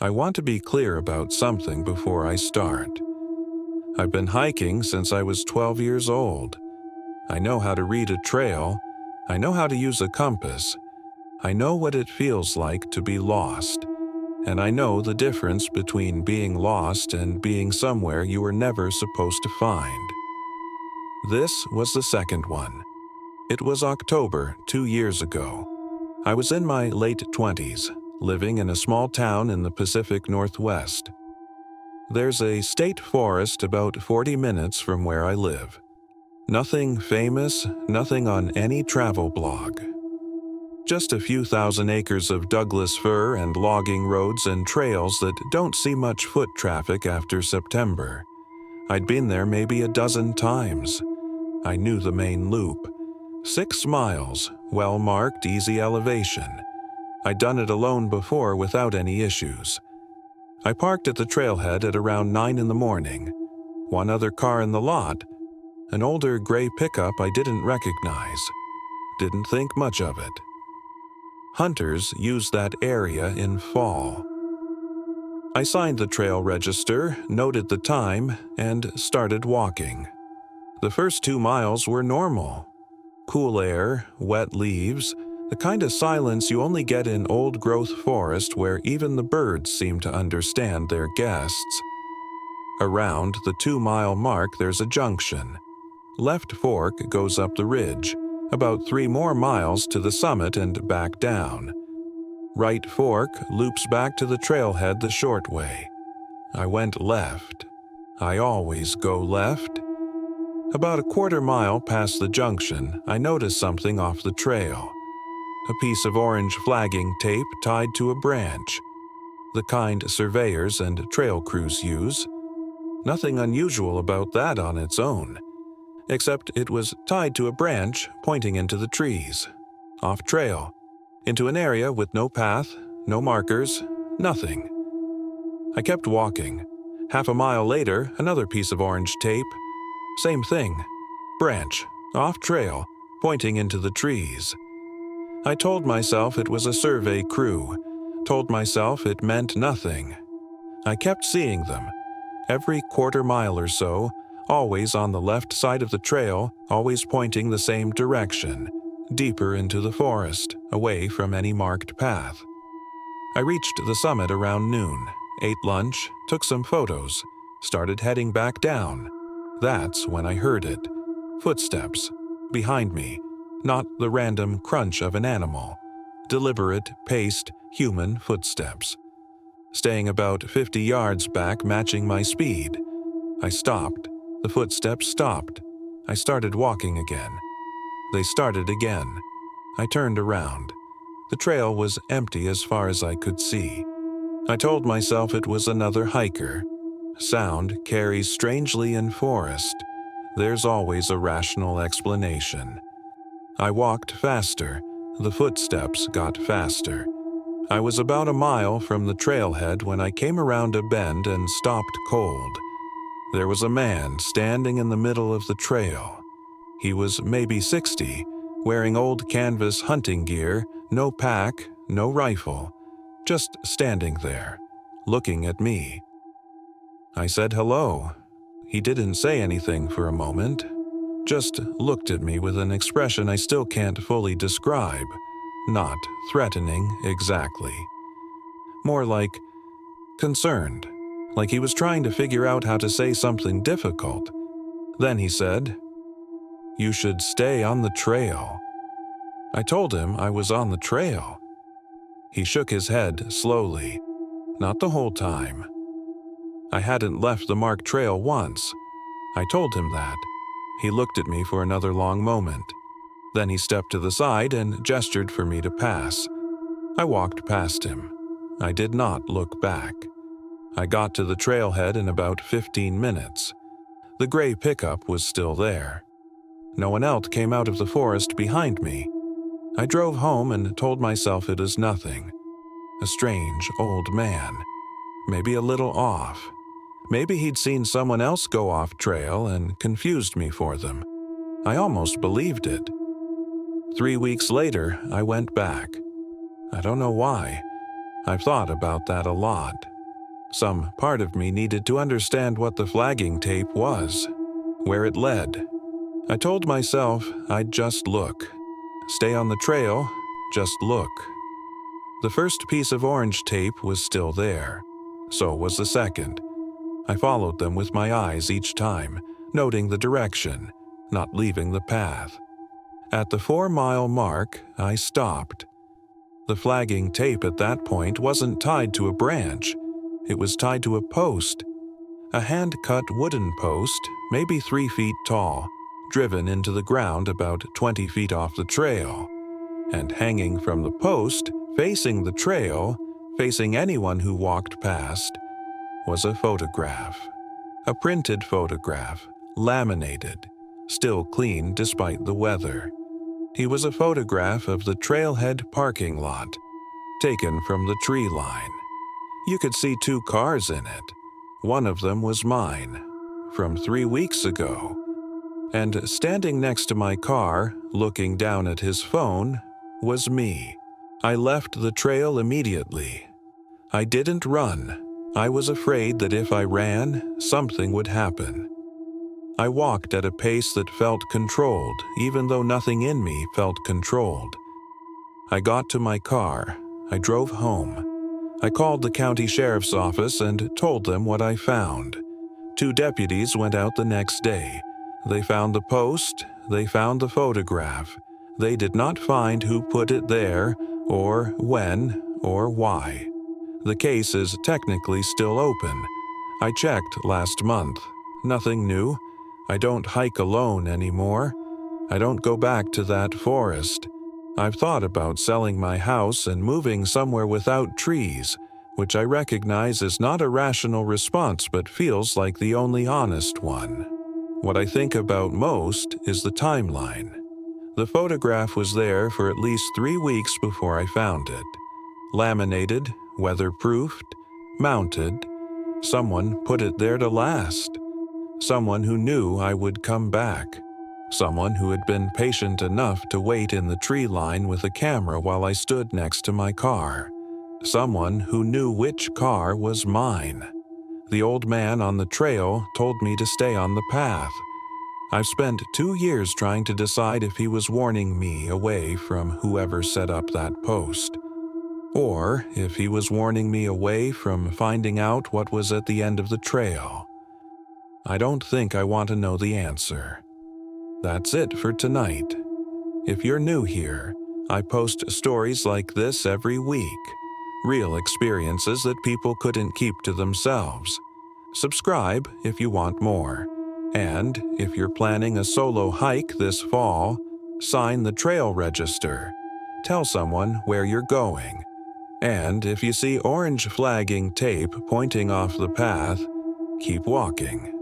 I want to be clear about something before I start. I've been hiking since I was 12 years old. I know how to read a trail. I know how to use a compass. I know what it feels like to be lost. And I know the difference between being lost and being somewhere you were never supposed to find. This was the second one. It was October 2 years ago. I was in my late 20s, living in a small town in the Pacific Northwest. There's a state forest about 40 minutes from where I live. Nothing famous, nothing on any travel blog. Just a few thousand acres of Douglas fir and logging roads and trails that don't see much foot traffic after September. I'd been there maybe a dozen times. I knew the main loop. 6 miles, well-marked, easy elevation. I'd done it alone before without any issues. I parked at the trailhead at around 9 in the morning. One other car in the lot, an older gray pickup I didn't recognize. Didn't think much of it. Hunters use that area in fall. I signed the trail register, noted the time, and started walking. The first 2 miles were normal. Cool air, wet leaves, the kind of silence you only get in old-growth forest where even the birds seem to understand their guests. Around the 2-mile mark there's a junction. Left fork goes up the ridge, about 3 more miles to the summit and back down. Right fork loops back to the trailhead the short way. I went left. I always go left. About a 1/4 mile past the junction, I noticed something off the trail. A piece of orange flagging tape tied to a branch. The kind surveyors and trail crews use. Nothing unusual about that on its own, except it was tied to a branch pointing into the trees, off-trail, into an area with no path, no markers, nothing. I kept walking. 1/2 mile later, another piece of orange tape. Same thing. Branch, off-trail, pointing into the trees. I told myself it was a survey crew, told myself it meant nothing. I kept seeing them, every 1/4 mile or so, always on the left side of the trail, always pointing the same direction, deeper into the forest, away from any marked path. I reached the summit around noon, ate lunch, took some photos, started heading back down. That's when I heard it. Footsteps, behind me, not the random crunch of an animal. Deliberate, paced, human footsteps. Staying about 50 yards back, matching my speed. I stopped. The footsteps stopped. I started walking again. They started again. I turned around. The trail was empty as far as I could see. I told myself it was another hiker. Sound carries strangely in forest. There's always a rational explanation. I walked faster. The footsteps got faster. I was about a mile from the trailhead when I came around a bend and stopped cold. There was a man standing in the middle of the trail. He was maybe 60, wearing old canvas hunting gear, no pack, no rifle, just standing there, looking at me. I said hello. He didn't say anything for a moment, just looked at me with an expression I still can't fully describe. Not threatening exactly. More like concerned, like he was trying to figure out how to say something difficult. Then he said, "You should stay on the trail." I told him I was on the trail. He shook his head slowly, not the whole time. I hadn't left the marked trail once. I told him that. He looked at me for another long moment. Then he stepped to the side and gestured for me to pass. I walked past him. I did not look back. I got to the trailhead in about 15 minutes. The gray pickup was still there. No one else came out of the forest behind me. I drove home and told myself it was nothing. A strange old man. Maybe a little off. Maybe he'd seen someone else go off trail and confused me for them. I almost believed it. 3 weeks later, I went back. I don't know why. I've thought about that a lot. Some part of me needed to understand what the flagging tape was, where it led. I told myself I'd just look. Stay on the trail, just look. The first piece of orange tape was still there. So was the second. I followed them with my eyes each time, noting the direction, not leaving the path. At the 4-mile mark, I stopped. The flagging tape at that point wasn't tied to a branch. It was tied to a post. A hand-cut wooden post, maybe 3 feet tall, driven into the ground about 20 feet off the trail. And hanging from the post, facing the trail, facing anyone who walked past, was a photograph. A printed photograph, laminated, still clean despite the weather. It was a photograph of the trailhead parking lot, taken from the tree line. You could see 2 cars in it. One of them was mine, from 3 weeks ago. And standing next to my car, looking down at his phone, was me. I left the trail immediately. I didn't run. I was afraid that if I ran, something would happen. I walked at a pace that felt controlled, even though nothing in me felt controlled. I got to my car. I drove home. I called the county sheriff's office and told them what I found. 2 deputies went out the next day. They found the post, they found the photograph. They did not find who put it there, or when, or why. The case is technically still open. I checked last month. Nothing new. I don't hike alone anymore. I don't go back to that forest. I've thought about selling my house and moving somewhere without trees, which I recognize is not a rational response but feels like the only honest one. What I think about most is the timeline. The photograph was there for at least 3 weeks before I found it. Laminated, weatherproofed, mounted. Someone put it there to last. Someone who knew I would come back. Someone who had been patient enough to wait in the tree line with a camera while I stood next to my car. Someone who knew which car was mine. The old man on the trail told me to stay on the path. I've spent 2 years trying to decide if he was warning me away from whoever set up that post, or if he was warning me away from finding out what was at the end of the trail. I don't think I want to know the answer. That's it for tonight. If you're new here, I post stories like this every week. Real experiences that people couldn't keep to themselves. Subscribe if you want more. And if you're planning a solo hike this fall, sign the trail register. Tell someone where you're going. And if you see orange flagging tape pointing off the path, keep walking.